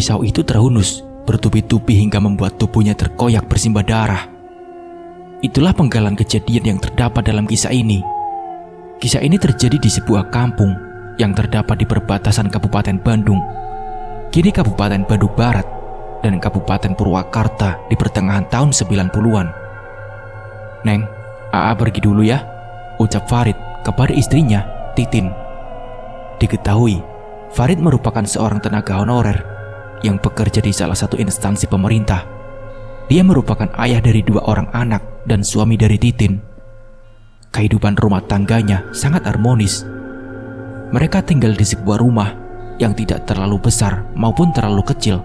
Pisau itu terhunus, bertubi-tubi hingga membuat tubuhnya terkoyak bersimbah darah. Itulah penggalan kejadian yang terdapat dalam kisah ini. Kisah ini terjadi di sebuah kampung yang terdapat di perbatasan Kabupaten Bandung, kini Kabupaten Bandung Barat, dan Kabupaten Purwakarta di pertengahan tahun 90-an. "Neng, Aa pergi dulu ya," ucap Farid kepada istrinya, Titin. Diketahui, Farid merupakan seorang tenaga honorer yang bekerja di salah satu instansi pemerintah. Dia merupakan ayah dari 2 orang anak dan suami dari Titin. Kehidupan rumah tangganya sangat harmonis. Mereka tinggal di sebuah rumah yang tidak terlalu besar maupun terlalu kecil.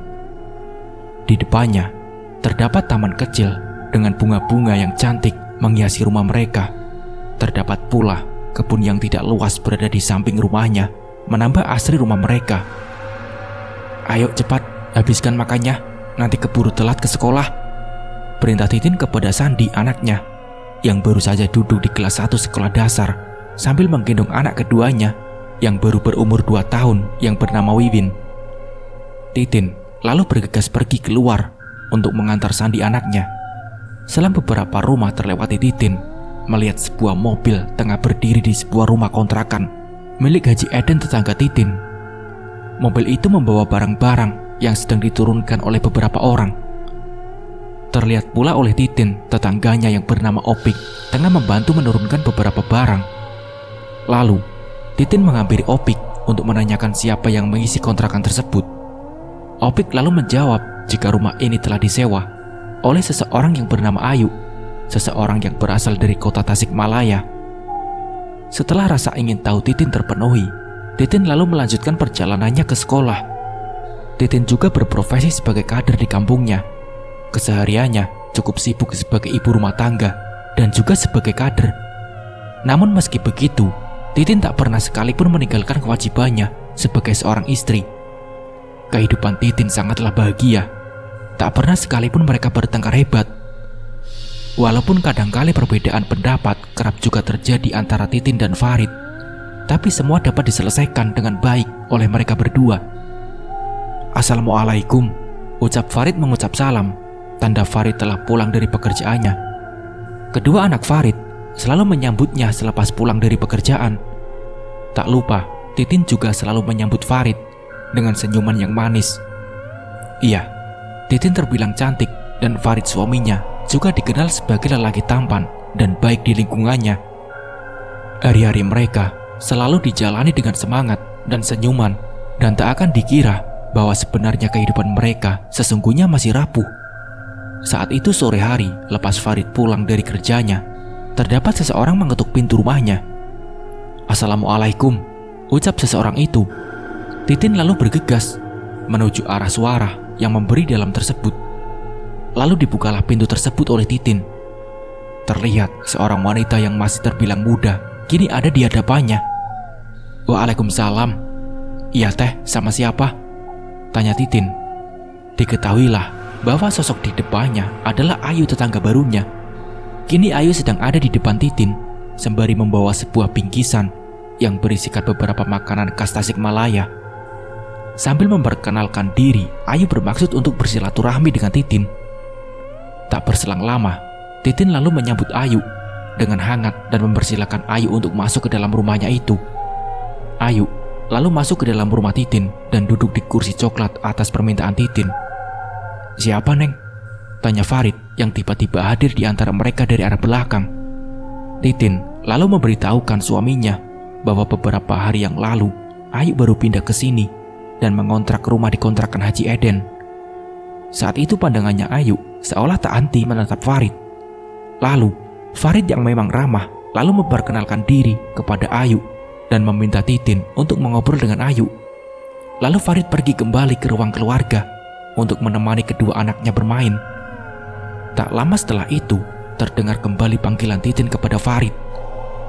Di depannya terdapat taman kecil dengan bunga-bunga yang cantik menghiasi rumah mereka. Terdapat pula kebun yang tidak luas berada di samping rumahnya, menambah asri rumah mereka. "Ayo cepat, habiskan makannya, nanti keburu telat ke sekolah," perintah Titin kepada Sandi, anaknya, yang baru saja duduk di kelas 1 sekolah dasar, sambil menggendong anak keduanya yang baru berumur 2 tahun yang bernama Wiwin. Titin lalu bergegas pergi keluar untuk mengantar Sandi, anaknya. Selang beberapa rumah terlewati Titin melihat sebuah mobil tengah berdiri di sebuah rumah kontrakan milik Haji Eden, tetangga Titin. Mobil itu membawa barang-barang yang sedang diturunkan oleh beberapa orang. Terlihat pula oleh Titin tetangganya yang bernama Opik tengah membantu menurunkan beberapa barang. Lalu Titin menghampiri Opik untuk menanyakan siapa yang mengisi kontrakan tersebut. Opik lalu menjawab jika rumah ini telah disewa oleh seseorang yang bernama Ayu, seseorang yang berasal dari kota Tasikmalaya. Setelah rasa ingin tahu Titin terpenuhi, Titin lalu melanjutkan perjalanannya ke sekolah. Titin juga berprofesi sebagai kader di kampungnya. Kesehariannya cukup sibuk sebagai ibu rumah tangga dan juga sebagai kader. Namun meski begitu, Titin tak pernah sekalipun meninggalkan kewajibannya sebagai seorang istri. Kehidupan Titin sangatlah bahagia. Tak pernah sekalipun mereka bertengkar hebat. Walaupun kadangkali perbedaan pendapat kerap juga terjadi antara Titin dan Farid, tapi semua dapat diselesaikan dengan baik oleh mereka berdua. "Assalamualaikum," ucap Farid mengucap salam, tanda Farid telah pulang dari pekerjaannya. Kedua anak Farid selalu menyambutnya selepas pulang dari pekerjaan. Tak lupa, Titin juga selalu menyambut Farid dengan senyuman yang manis. Iya, Titin terbilang cantik dan Farid suaminya juga dikenal sebagai lelaki tampan dan baik di lingkungannya. Hari-hari mereka selalu dijalani dengan semangat dan senyuman, dan tak akan dikira bahwa sebenarnya kehidupan mereka sesungguhnya masih rapuh. Saat itu sore hari, lepas Farid pulang dari kerjanya, terdapat seseorang mengetuk pintu rumahnya. "Assalamualaikum," ucap seseorang itu. Titin lalu bergegas menuju arah suara yang memberi dalam tersebut. Lalu dibukalah pintu tersebut oleh Titin. Terlihat seorang wanita yang masih terbilang muda kini ada di hadapannya. "Waalaikumsalam." "Iya teh, sama siapa?" tanya Titin. Diketahuilah bahwa sosok di depannya adalah Ayu, tetangga barunya. Kini Ayu sedang ada di depan Titin sembari membawa sebuah bingkisan yang berisikan beberapa makanan khas Tasikmalaya. Sambil memperkenalkan diri, Ayu bermaksud untuk bersilaturahmi dengan Titin. Tak berselang lama, Titin lalu menyambut Ayu dengan hangat dan mempersilahkan Ayu untuk masuk ke dalam rumahnya itu. Ayu lalu masuk ke dalam rumah Titin dan duduk di kursi coklat atas permintaan Titin. "Siapa, Neng?" tanya Farid yang tiba-tiba hadir di antara mereka dari arah belakang. Titin lalu memberitahukan suaminya bahwa beberapa hari yang lalu Ayu baru pindah ke sini dan mengontrak rumah di kontrakan Haji Eden. Saat itu pandangannya Ayu seolah tak henti menatap Farid. Lalu Farid yang memang ramah lalu memperkenalkan diri kepada Ayu dan meminta Titin untuk mengobrol dengan Ayu. Lalu Farid pergi kembali ke ruang keluarga untuk menemani kedua anaknya bermain. Tak lama setelah itu terdengar kembali panggilan Titin kepada Farid.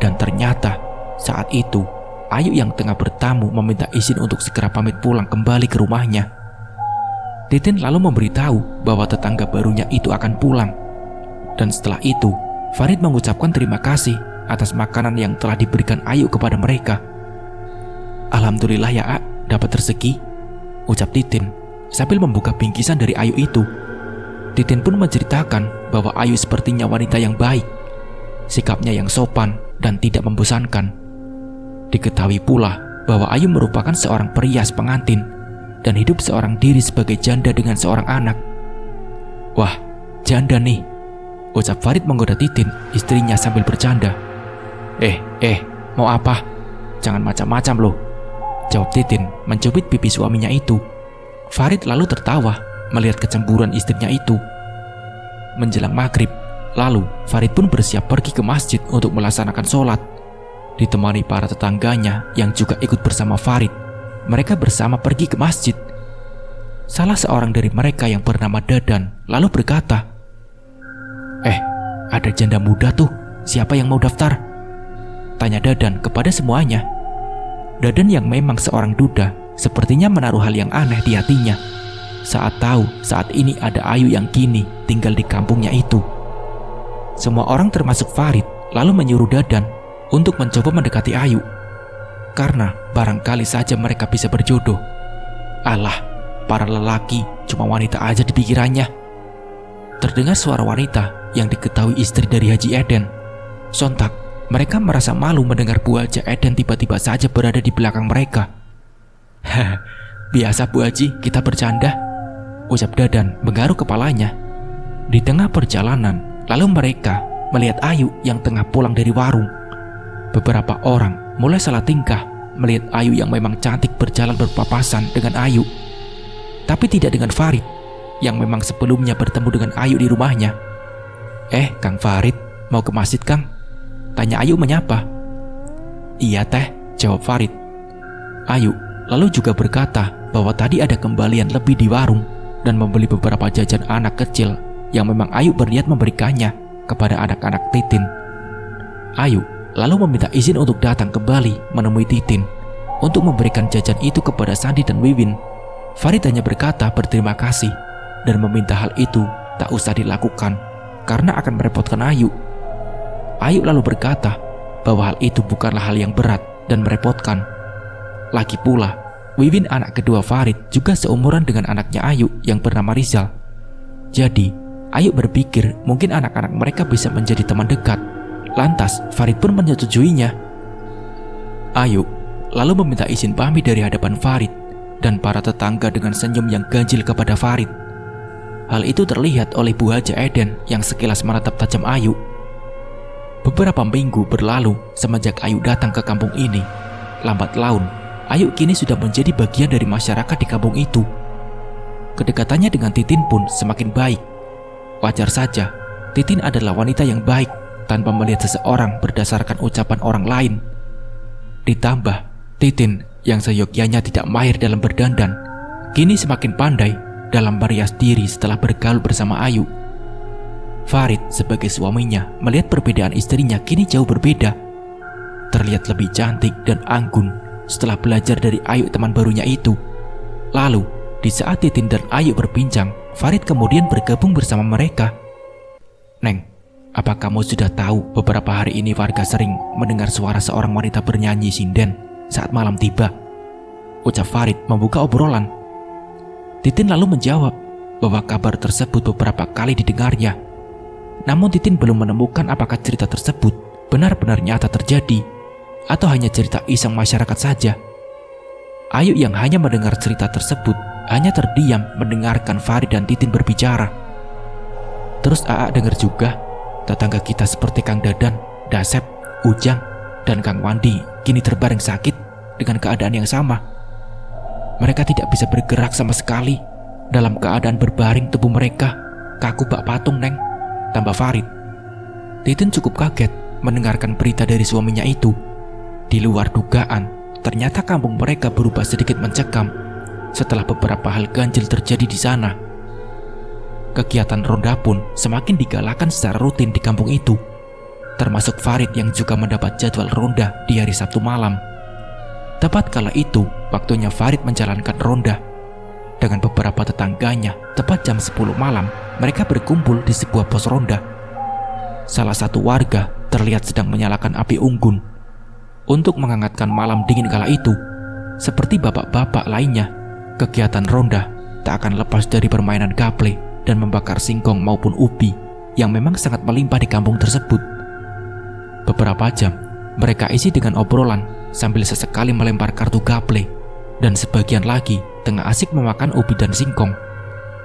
Dan ternyata saat itu Ayu yang tengah bertamu meminta izin untuk segera pamit pulang kembali ke rumahnya. Titin lalu memberitahu bahwa tetangga barunya itu akan pulang. Dan setelah itu Farid mengucapkan terima kasih atas makanan yang telah diberikan Ayu kepada mereka. "Alhamdulillah ya, dapat rezeki," ucap Titin sambil membuka bingkisan dari Ayu itu. Titin pun menceritakan bahwa Ayu sepertinya wanita yang baik, sikapnya yang sopan dan tidak membosankan. Diketahui pula bahwa Ayu merupakan seorang perias pengantin dan hidup seorang diri sebagai janda dengan seorang anak. "Wah, janda nih," ucap Farid menggoda Titin, istrinya sambil bercanda. Mau apa? Jangan macam-macam loh," jawab Titin mencubit pipi suaminya itu. Farid lalu tertawa melihat kecemburuan istrinya itu. Menjelang maghrib, lalu Farid pun bersiap pergi ke masjid untuk melaksanakan sholat. Ditemani para tetangganya yang juga ikut bersama Farid, mereka bersama pergi ke masjid. Salah seorang dari mereka yang bernama Dadan lalu berkata, "Ada janda muda tuh, siapa yang mau daftar?" tanya Dadan kepada semuanya. Dadan yang memang seorang duda sepertinya menaruh hal yang aneh di hatinya saat tahu saat ini ada Ayu yang kini tinggal di kampungnya itu. Semua orang termasuk Farid lalu menyuruh Dadan untuk mencoba mendekati Ayu, karena barangkali saja mereka bisa berjodoh. Alah, para lelaki cuma wanita aja di pikirannya. Terdengar suara wanita yang diketahui istri dari Haji Eden. Sontak mereka merasa malu mendengar Bu Haji Eden tiba-tiba saja berada di belakang mereka. "Biasa Bu Haji, kita bercanda," ucap Dadan menggaruk kepalanya. Di tengah perjalanan, lalu mereka melihat Ayu yang tengah pulang dari warung. Beberapa orang mulai salah tingkah melihat Ayu yang memang cantik berjalan berpapasan dengan Ayu, tapi tidak dengan Farid yang memang sebelumnya bertemu dengan Ayu di rumahnya. Kang Farid, mau ke masjid Kang?" tanya Ayu menyapa. "Iya teh," jawab Farid. Ayu lalu juga berkata bahwa tadi ada kembalian lebih di warung dan membeli beberapa jajan anak kecil yang memang Ayu berniat memberikannya kepada anak-anak Titin. Ayu lalu meminta izin untuk datang kembali menemui Titin untuk memberikan jajan itu kepada Sandi dan Wiwin. Farid hanya berkata berterima kasih dan meminta hal itu tak usah dilakukan karena akan merepotkan Ayu. Ayu lalu berkata bahwa hal itu bukanlah hal yang berat dan merepotkan. Lagi pula, Wiwin anak kedua Farid juga seumuran dengan anaknya Ayu yang bernama Rizal. Jadi, Ayu berpikir mungkin anak-anak mereka bisa menjadi teman dekat. Lantas, Farid pun menyetujuinya. Ayu lalu meminta izin pamit dari hadapan Farid dan para tetangga dengan senyum yang ganjil kepada Farid. Hal itu terlihat oleh Bu Haji Eden yang sekilas menatap tajam Ayu. Beberapa minggu berlalu semenjak Ayu datang ke kampung ini. Lambat laun, Ayu kini sudah menjadi bagian dari masyarakat di kampung itu. Kedekatannya dengan Titin pun semakin baik. Wajar saja, Titin adalah wanita yang baik tanpa melihat seseorang berdasarkan ucapan orang lain. Ditambah, Titin yang seyogyanya tidak mahir dalam berdandan, kini semakin pandai dalam merias diri setelah bergaul bersama Ayu. Farid sebagai suaminya melihat perbedaan istrinya kini jauh berbeda. Terlihat lebih cantik dan anggun setelah belajar dari Ayu teman barunya itu. Lalu, di saat Titin dan Ayu berbincang, Farid kemudian bergabung bersama mereka. "Neng, apa kamu sudah tahu beberapa hari ini warga sering mendengar suara seorang wanita bernyanyi sinden saat malam tiba?" ucap Farid membuka obrolan. Titin lalu menjawab bahwa kabar tersebut beberapa kali didengarnya. Namun Titin belum menemukan apakah cerita tersebut benar-benar nyata terjadi atau hanya cerita iseng masyarakat saja. Ayu yang hanya mendengar cerita tersebut hanya terdiam mendengarkan Farid dan Titin berbicara. Terus Aa dengar juga tetangga kita seperti Kang Dadan, Dasep, Ujang, dan Kang Wandi kini terbaring sakit dengan keadaan yang sama. Mereka tidak bisa bergerak sama sekali. Dalam keadaan berbaring tubuh mereka kaku bak patung, Neng, tambah Farid. Titin cukup kaget mendengarkan berita dari suaminya itu. Di luar dugaan, ternyata kampung mereka berubah sedikit mencekam setelah beberapa hal ganjil terjadi di sana. Kegiatan ronda pun semakin digalakan secara rutin di kampung itu, termasuk Farid yang juga mendapat jadwal ronda di hari Sabtu malam. Tepat kala itu, waktunya Farid menjalankan ronda. Dengan beberapa tetangganya, tepat jam 10 malam, mereka berkumpul di sebuah pos ronda. Salah satu warga terlihat sedang menyalakan api unggun untuk menghangatkan malam dingin kala itu. Seperti bapak-bapak lainnya, kegiatan ronda tak akan lepas dari permainan gaple dan membakar singkong maupun ubi yang memang sangat melimpah di kampung tersebut. Beberapa jam mereka isi dengan obrolan sambil sesekali melempar kartu gaple, dan sebagian lagi tengah asik memakan ubi dan singkong.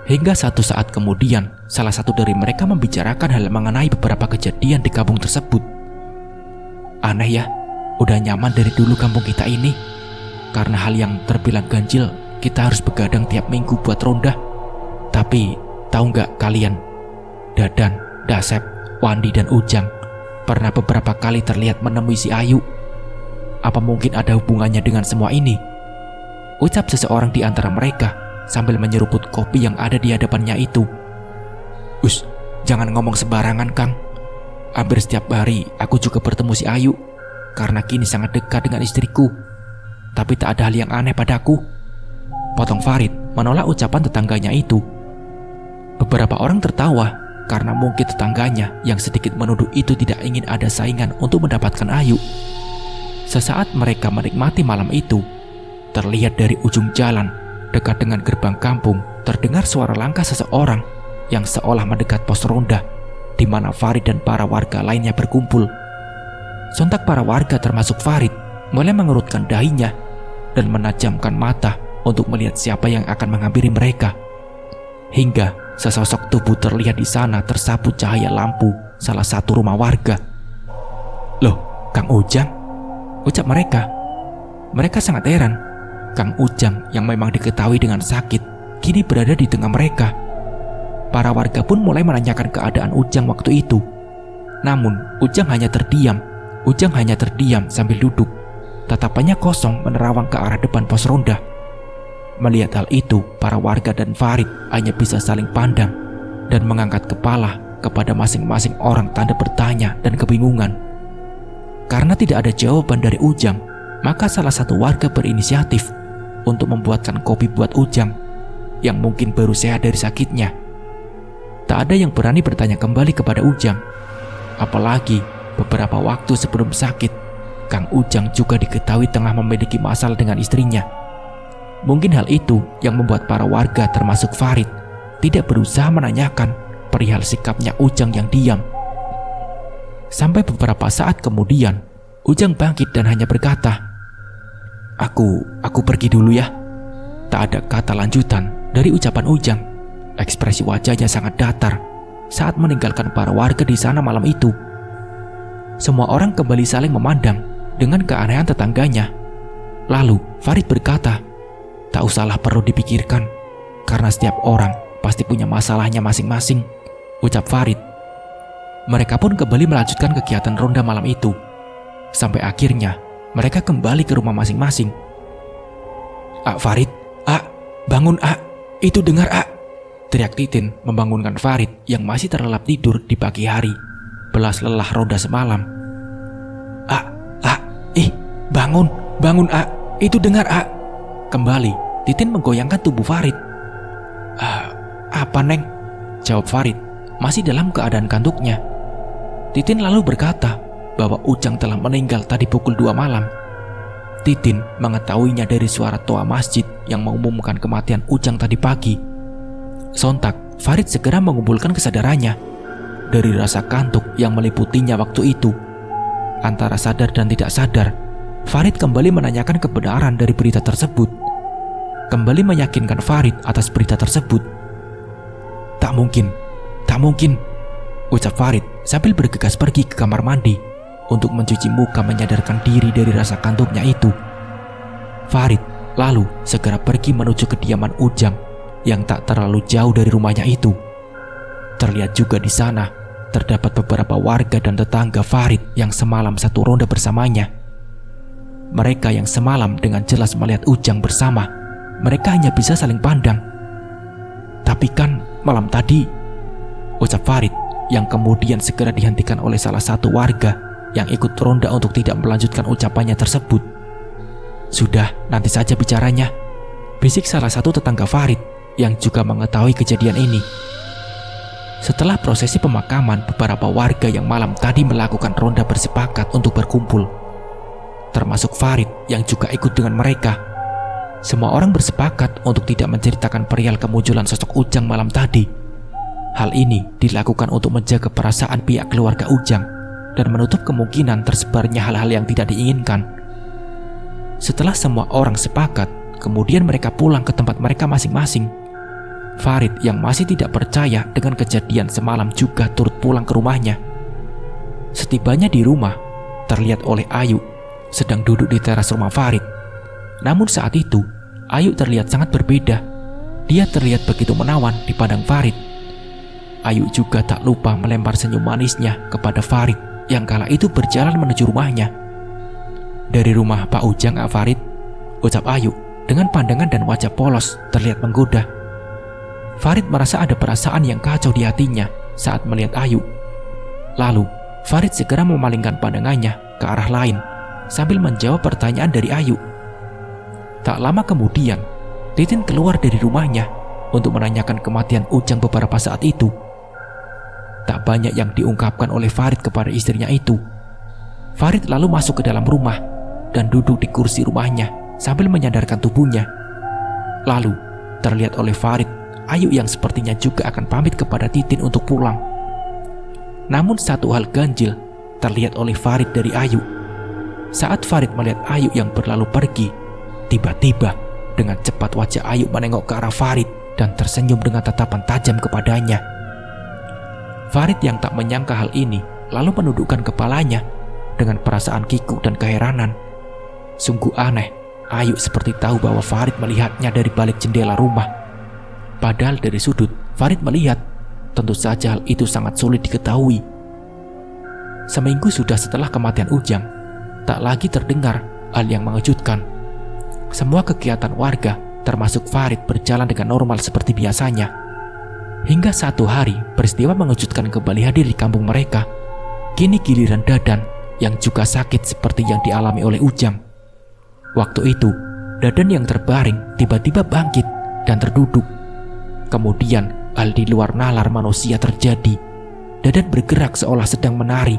Hingga satu saat kemudian, salah satu dari mereka membicarakan hal mengenai beberapa kejadian di kampung tersebut. Aneh ya, udah nyaman dari dulu kampung kita ini. Karena hal yang terbilang ganjil, kita harus begadang tiap minggu buat ronda. Tapi, tahu nggak kalian? Dadan, Dasep, Wandi, dan Ujang pernah beberapa kali terlihat menemui si Ayu. Apa mungkin ada hubungannya dengan semua ini? Ucap seseorang di antara mereka sambil menyeruput kopi yang ada di hadapannya itu. Us, jangan ngomong sembarangan, Kang. Hampir setiap hari aku juga bertemu si Ayu, karena kini sangat dekat dengan istriku. Tapi tak ada hal yang aneh padaku. Potong Farid menolak ucapan tetangganya itu. Beberapa orang tertawa karena mungkin tetangganya yang sedikit menuduh itu tidak ingin ada saingan untuk mendapatkan Ayu. Sesaat mereka menikmati malam itu, terlihat dari ujung jalan dekat dengan gerbang kampung terdengar suara langkah seseorang yang seolah mendekat pos ronda di mana Farid dan para warga lainnya berkumpul. Sontak para warga termasuk Farid mulai mengerutkan dahinya dan menajamkan mata untuk melihat siapa yang akan menghampiri mereka. Hingga sesosok tubuh terlihat di sana tersapu cahaya lampu salah satu rumah warga. Loh, Kang Ujang? Ucap mereka. Mereka sangat heran. Kang Ujang yang memang diketahui dengan sakit kini berada di tengah mereka. Para warga pun mulai menanyakan keadaan Ujang waktu itu. Namun Ujang hanya terdiam. Ujang hanya terdiam sambil duduk. Tatapannya kosong menerawang ke arah depan pos ronda. Melihat hal itu, para warga dan Farid hanya bisa saling pandang dan mengangkat kepala kepada masing-masing orang tanda bertanya dan kebingungan. Karena tidak ada jawaban dari Ujang, maka salah satu warga berinisiatif untuk membuatkan kopi buat Ujang yang mungkin baru sehat dari sakitnya. Tak ada yang berani bertanya kembali kepada Ujang. Apalagi beberapa waktu sebelum sakit, Kang Ujang juga diketahui tengah memiliki masalah dengan istrinya. Mungkin hal itu yang membuat para warga termasuk Farid tidak berusaha menanyakan perihal sikapnya Ujang yang diam. Sampai beberapa saat kemudian, Ujang bangkit dan hanya berkata, Aku pergi dulu ya. Tak ada kata lanjutan dari ucapan Ujang. Ekspresi wajahnya sangat datar saat meninggalkan para warga di sana malam itu. Semua orang kembali saling memandang dengan keanehan tetangganya. Lalu Farid berkata, tak usahlah perlu dipikirkan, karena setiap orang pasti punya masalahnya masing-masing, ucap Farid. Mereka pun kembali melanjutkan kegiatan ronda malam itu. Sampai akhirnya mereka kembali ke rumah masing-masing. Farid, bangun itu dengar teriak Titin membangunkan Farid yang masih terlelap tidur di pagi hari, belas lelah ronda semalam. Bangun itu dengar Kembali Titin menggoyangkan tubuh Farid. Apa Neng? Jawab Farid masih dalam keadaan kantuknya. Titin lalu berkata bahwa Ujang telah meninggal tadi pukul 2 malam. Titin mengetahuinya dari suara toa masjid yang mengumumkan kematian Ujang tadi pagi. Sontak, Farid segera mengumpulkan kesadarannya dari rasa kantuk yang meliputinya waktu itu. Antara sadar dan tidak sadar, Farid kembali menanyakan kebenaran dari berita tersebut. Kembali meyakinkan Farid atas berita tersebut. Tak mungkin, ucap Farid sambil bergegas pergi ke kamar mandi untuk mencuci muka menyadarkan diri dari rasa kantuknya itu. Farid lalu segera pergi menuju kediaman Ujang yang tak terlalu jauh dari rumahnya itu. Terlihat juga di sana terdapat beberapa warga dan tetangga Farid yang semalam satu ronda bersamanya. Mereka yang semalam dengan jelas melihat Ujang bersama, mereka hanya bisa saling pandang. Tapi kan malam tadi, ucap Farid yang kemudian segera dihentikan oleh salah satu warga yang ikut ronda untuk tidak melanjutkan ucapannya tersebut. Sudah, nanti saja bicaranya, bisik salah satu tetangga Farid yang juga mengetahui kejadian ini. Setelah prosesi pemakaman, beberapa warga yang malam tadi melakukan ronda bersepakat untuk berkumpul, termasuk Farid yang juga ikut dengan mereka. Semua orang bersepakat untuk tidak menceritakan perihal kemunculan sosok Ujang malam tadi. Hal ini dilakukan untuk menjaga perasaan pihak keluarga Ujang dan menutup kemungkinan tersebarnya hal-hal yang tidak diinginkan. Setelah semua orang sepakat, kemudian mereka pulang ke tempat mereka masing-masing. Farid yang masih tidak percaya dengan kejadian semalam juga turut pulang ke rumahnya. Setibanya di rumah, terlihat oleh Ayu sedang duduk di teras rumah Farid. Namun saat itu, Ayu terlihat sangat berbeda. Dia terlihat begitu menawan di pandang Farid. Ayu juga tak lupa melempar senyum manisnya kepada Farid yang kala itu berjalan menuju rumahnya. Dari rumah Pak Ujang, Farid, ucap Ayu dengan pandangan dan wajah polos terlihat menggoda. Farid merasa ada perasaan yang kacau di hatinya saat melihat Ayu. Lalu, Farid segera memalingkan pandangannya ke arah lain sambil menjawab pertanyaan dari Ayu. Tak lama kemudian, Titin keluar dari rumahnya untuk menanyakan kematian Ujang beberapa saat itu. Tak banyak yang diungkapkan oleh Farid kepada istrinya itu. Farid lalu masuk ke dalam rumah dan duduk di kursi rumahnya sambil menyandarkan tubuhnya. Lalu, terlihat oleh Farid Ayu yang sepertinya juga akan pamit kepada Titin untuk pulang. Namun satu hal ganjil terlihat oleh Farid dari Ayu. Saat Farid melihat Ayu yang berlalu pergi, tiba-tiba dengan cepat wajah Ayu menengok ke arah Farid dan tersenyum dengan tatapan tajam kepadanya. Farid yang tak menyangka hal ini lalu menundukkan kepalanya dengan perasaan kikuk dan keheranan. Sungguh aneh, Ayu seperti tahu bahwa Farid melihatnya dari balik jendela rumah. Padahal dari sudut Farid melihat, tentu saja hal itu sangat sulit diketahui. Seminggu sudah setelah kematian Ujang, tak lagi terdengar hal yang mengejutkan. Semua kegiatan warga, termasuk Farid, berjalan dengan normal seperti biasanya. Hingga satu hari, peristiwa mengejutkan kembali hadir di kampung mereka. Kini giliran Dadan yang juga sakit seperti yang dialami oleh Ujang. Waktu itu, Dadan yang terbaring tiba-tiba bangkit dan terduduk. Kemudian, hal di luar nalar manusia terjadi. Dadan bergerak seolah sedang menari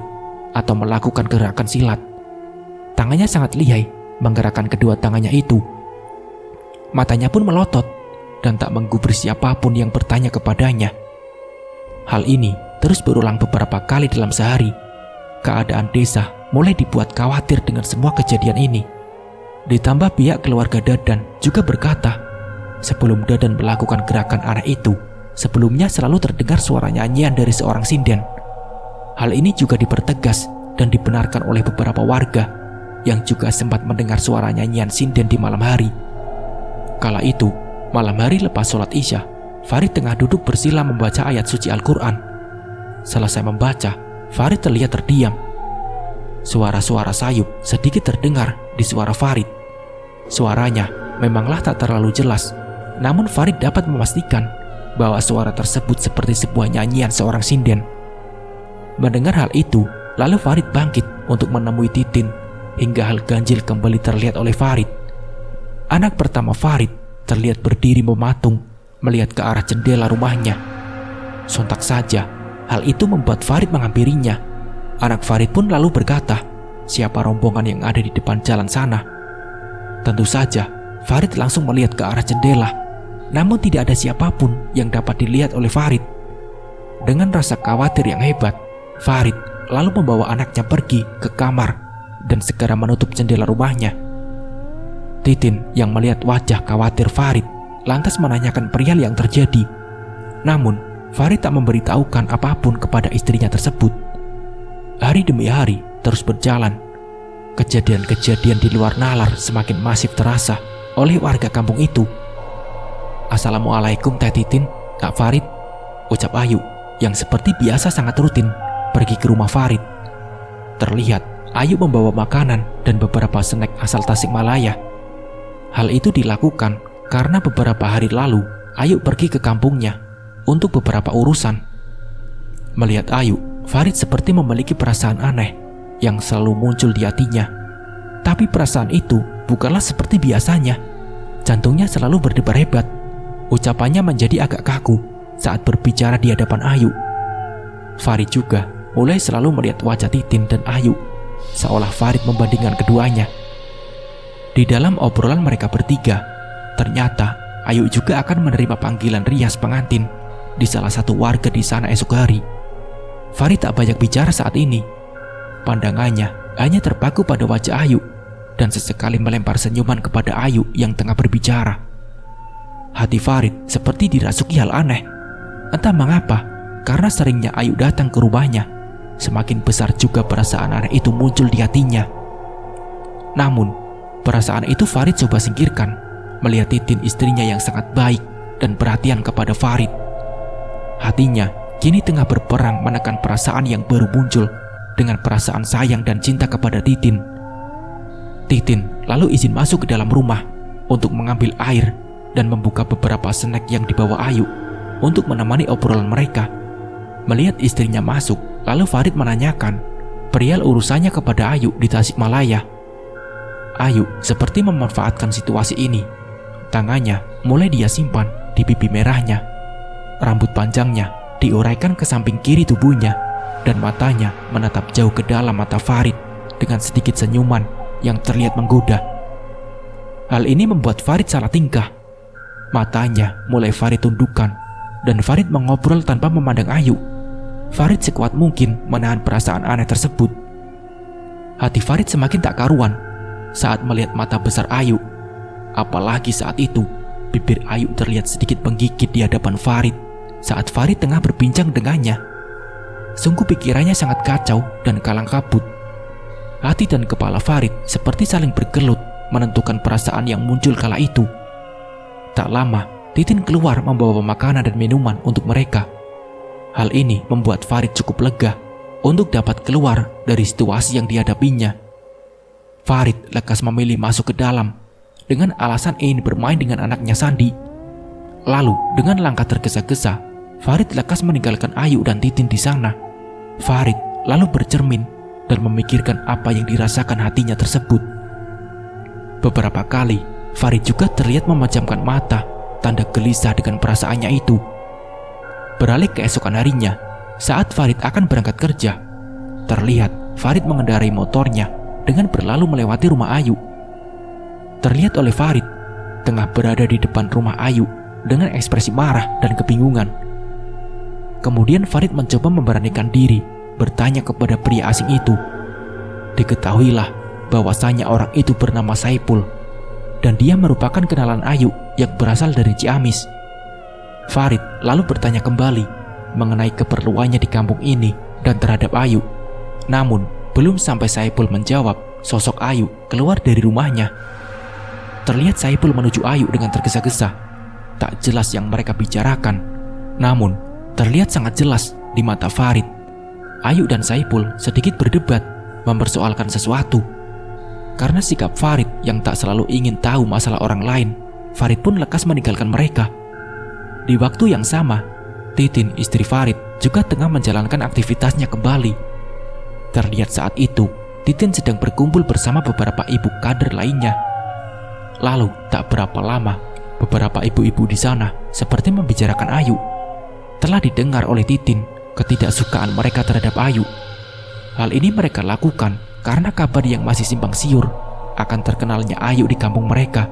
atau melakukan gerakan silat. Tangannya sangat lihai menggerakkan kedua tangannya itu. Matanya pun melotot dan tak menggubris siapapun yang bertanya kepadanya. Hal ini terus berulang beberapa kali dalam sehari. Keadaan desa mulai dibuat khawatir dengan semua kejadian ini. Ditambah pihak keluarga Dadan juga berkata, sebelum Dadan melakukan gerakan aneh itu, sebelumnya selalu terdengar suara nyanyian dari seorang sinden. Hal ini juga dipertegas dan dibenarkan oleh beberapa warga yang juga sempat mendengar suara nyanyian sinden di malam hari. Kala itu, malam hari lepas sholat Isya, Farid tengah duduk bersila membaca ayat suci Al-Quran. Selesai membaca, Farid terlihat terdiam. Suara-suara sayup sedikit terdengar di suara Farid. Suaranya memanglah tak terlalu jelas, namun Farid dapat memastikan bahwa suara tersebut seperti sebuah nyanyian seorang sinden. Mendengar hal itu, lalu Farid bangkit untuk menemui Titin hingga hal ganjil kembali terlihat oleh Farid. Anak pertama Farid terlihat berdiri mematung melihat ke arah jendela rumahnya. Sontak saja, hal itu membuat Farid menghampirinya. Anak Farid pun lalu berkata, siapa rombongan yang ada di depan jalan sana? Tentu saja, Farid langsung melihat ke arah jendela, namun tidak ada siapapun yang dapat dilihat oleh Farid. Dengan rasa khawatir yang hebat, Farid lalu membawa anaknya pergi ke kamar dan segera menutup jendela rumahnya. Titin yang melihat wajah khawatir Farid lantas menanyakan perihal yang terjadi. Namun, Farid tak memberitahukan apapun kepada istrinya tersebut. Hari demi hari terus berjalan. Kejadian-kejadian di luar nalar semakin masif terasa oleh warga kampung itu. Assalamualaikum Teh Titin, Kak Farid, ucap Ayu yang seperti biasa sangat rutin pergi ke rumah Farid. Terlihat Ayu membawa makanan dan beberapa snack asal Tasikmalaya. Hal itu dilakukan karena beberapa hari lalu Ayu pergi ke kampungnya untuk beberapa urusan. Melihat Ayu, Farid seperti memiliki perasaan aneh yang selalu muncul di hatinya. Tapi perasaan itu bukanlah seperti biasanya. Jantungnya selalu berdebar hebat. Ucapannya menjadi agak kaku saat berbicara di hadapan Ayu. Farid juga mulai selalu melihat wajah Titin dan Ayu, seolah Farid membandingkan keduanya. Di dalam obrolan mereka bertiga, Ternyata Ayu juga akan menerima panggilan rias pengantin di salah satu warga di sana esok hari. Farid tak banyak bicara saat ini. Pandangannya hanya terpaku pada wajah Ayu dan sesekali melempar senyuman kepada Ayu yang tengah berbicara. Hati Farid seperti dirasuki hal aneh. Entah mengapa, karena seringnya Ayu datang ke rumahnya, semakin besar juga perasaan aneh itu muncul di hatinya. Namun, perasaan itu Farid coba singkirkan melihat Titin istrinya yang sangat baik dan perhatian kepada Farid. Hatinya kini tengah berperang menekan perasaan yang baru muncul dengan perasaan sayang dan cinta kepada Titin. Titin lalu izin masuk ke dalam rumah untuk mengambil air dan membuka beberapa snack yang dibawa Ayu untuk menemani obrolan mereka. Melihat istrinya masuk, lalu Farid menanyakan perihal urusannya kepada Ayu di Tasikmalaya. Ayu seperti memanfaatkan situasi ini. Tangannya mulai dia simpan di pipi merahnya. Rambut panjangnya diuraikan ke samping kiri tubuhnya dan matanya menatap jauh ke dalam mata Farid dengan sedikit senyuman yang terlihat menggoda. Hal ini membuat Farid salah tingkah. Matanya mulai Farid tundukkan dan Farid mengobrol tanpa memandang Ayu. Farid sekuat mungkin menahan perasaan aneh tersebut. Hati Farid semakin tak karuan saat melihat mata besar Ayu. Apalagi saat itu bibir Ayu terlihat sedikit menggigit di hadapan Farid saat Farid tengah berbincang dengannya. Sungguh pikirannya sangat kacau dan kalang kabut. Hati dan kepala Farid seperti saling bergelut menentukan perasaan yang muncul kala itu. Tak lama Titin keluar membawa makanan dan minuman untuk mereka. Hal ini membuat Farid cukup lega untuk dapat keluar dari situasi yang dihadapinya. Farid lekas memilih masuk ke dalam dengan alasan ingin bermain dengan anaknya Sandi. Lalu dengan langkah tergesa-gesa, Farid lekas meninggalkan Ayu dan Titin di sana. Farid lalu bercermin dan memikirkan apa yang dirasakan hatinya tersebut. Beberapa kali Farid juga terlihat memejamkan mata, tanda gelisah dengan perasaannya itu. Beralih keesokan harinya, saat Farid akan berangkat kerja, terlihat Farid mengendarai motornya dengan berlalu melewati rumah Ayu. Terlihat oleh Farid tengah berada di depan rumah Ayu dengan ekspresi marah dan kebingungan. Kemudian Farid mencoba memberanikan diri bertanya kepada pria asing itu. Diketahuilah bahwasanya orang itu bernama Saipul dan dia merupakan kenalan Ayu yang berasal dari Ciamis. Farid lalu bertanya kembali mengenai keperluannya di kampung ini dan terhadap Ayu. Namun belum sampai Saipul menjawab, sosok Ayu keluar dari rumahnya. Terlihat Saipul menuju Ayu dengan tergesa-gesa. Tak jelas yang mereka bicarakan, namun terlihat sangat jelas di mata Farid. Ayu dan Saipul sedikit berdebat mempersoalkan sesuatu. Karena sikap Farid yang tak selalu ingin tahu masalah orang lain, Farid pun lekas meninggalkan mereka. Di waktu yang sama, Titin istri Farid juga tengah menjalankan aktivitasnya kembali. Terlihat saat itu, Titin sedang berkumpul bersama beberapa ibu kader lainnya. Lalu tak berapa lama, beberapa ibu-ibu di sana seperti membicarakan Ayu. Telah didengar oleh Titin ketidaksukaan mereka terhadap Ayu. Hal ini mereka lakukan karena kabar yang masih simpang siur akan terkenalnya Ayu di kampung mereka.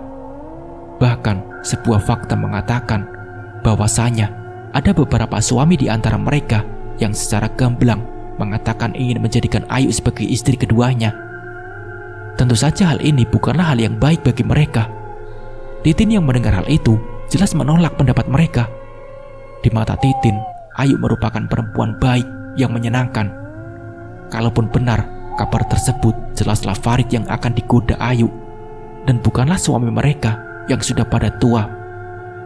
Bahkan sebuah fakta mengatakan bahwasanya ada beberapa suami di antara mereka yang secara gamblang mengatakan ingin menjadikan Ayu sebagai istri keduanya. Tentu saja hal ini bukanlah hal yang baik bagi mereka. Titin yang mendengar hal itu jelas menolak pendapat mereka. Di mata Titin, Ayu merupakan perempuan baik yang menyenangkan. Kalaupun benar kabar tersebut, jelaslah Farid yang akan digoda Ayu dan bukanlah suami mereka yang sudah pada tua,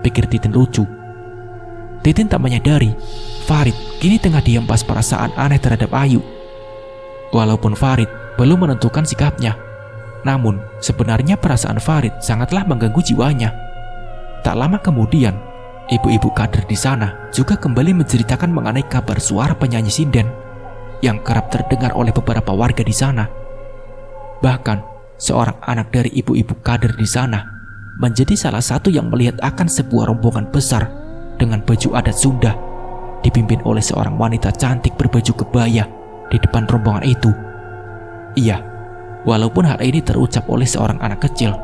pikir Titin lucu. Titin tak menyadari Farid kini tengah dihempas perasaan aneh terhadap Ayu. Walaupun Farid belum menentukan sikapnya, namun sebenarnya perasaan Farid sangatlah mengganggu jiwanya. Tak lama kemudian, ibu-ibu kader di sana juga kembali menceritakan mengenai kabar suara penyanyi sinden yang kerap terdengar oleh beberapa warga di sana. Bahkan, seorang anak dari ibu-ibu kader di sana menjadi salah satu yang melihat akan sebuah rombongan besar dengan baju adat Sunda, dipimpin oleh seorang wanita cantik berbaju kebaya di depan rombongan itu. Iya, walaupun hal ini terucap oleh seorang anak kecil,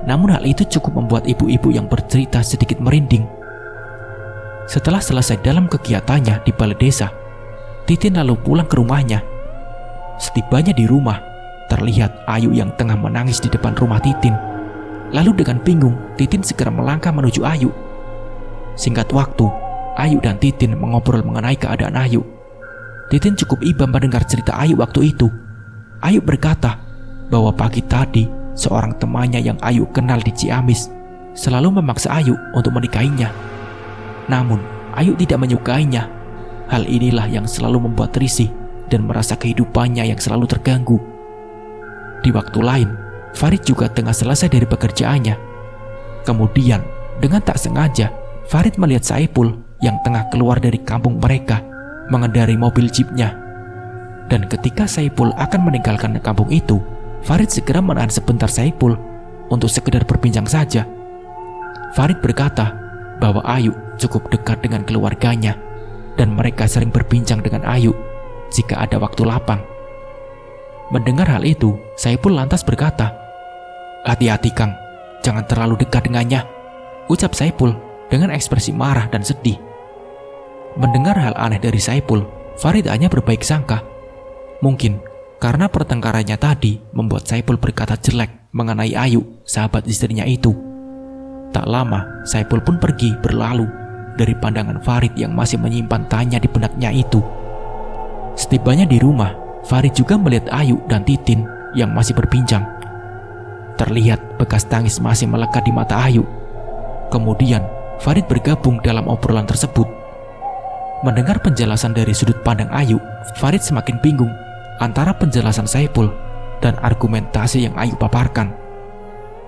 Namun hal itu cukup membuat ibu-ibu yang bercerita sedikit merinding. Setelah selesai dalam kegiatannya di balai desa, Titin lalu pulang ke rumahnya. Setibanya di rumah, terlihat Ayu yang tengah menangis di depan rumah Titin. Lalu dengan bingung, Titin segera melangkah menuju Ayu. Singkat waktu, Ayu dan Titin mengobrol mengenai keadaan Ayu. Titin cukup iba mendengar cerita Ayu waktu itu. Ayu berkata bahwa pagi tadi seorang temannya yang Ayu kenal di Ciamis selalu memaksa Ayu untuk menikahinya. Namun, Ayu tidak menyukainya. Hal inilah yang selalu membuat risih dan merasa kehidupannya yang selalu terganggu. Di waktu lain, Farid juga tengah selesai dari pekerjaannya. Kemudian, dengan tak sengaja, Farid melihat Saipul yang tengah keluar dari kampung mereka mengendarai mobil jeepnya. Dan ketika Saipul akan meninggalkan kampung itu, Farid segera menahan sebentar Saipul untuk sekedar berbincang saja. Farid berkata bahwa Ayu cukup dekat dengan keluarganya dan mereka sering berbincang dengan Ayu jika ada waktu lapang. Mendengar hal itu, Saipul lantas berkata, "Hati-hati Kang, jangan terlalu dekat dengannya," ucap Saipul dengan ekspresi marah dan sedih. Mendengar hal aneh dari Saipul, Farid hanya berbaik sangka. Mungkin karena pertengkarannya tadi membuat Saipul berkata jelek mengenai Ayu, sahabat istrinya itu. Tak lama, Saipul pun pergi berlalu dari pandangan Farid yang masih menyimpan tanya di benaknya itu. Setibanya di rumah, Farid juga melihat Ayu dan Titin yang masih berbincang. Terlihat bekas tangis masih melekat di mata Ayu. Kemudian, Farid bergabung dalam obrolan tersebut. Mendengar penjelasan dari sudut pandang Ayu, Farid semakin bingung antara penjelasan Saipul dan argumentasi yang Ayu paparkan.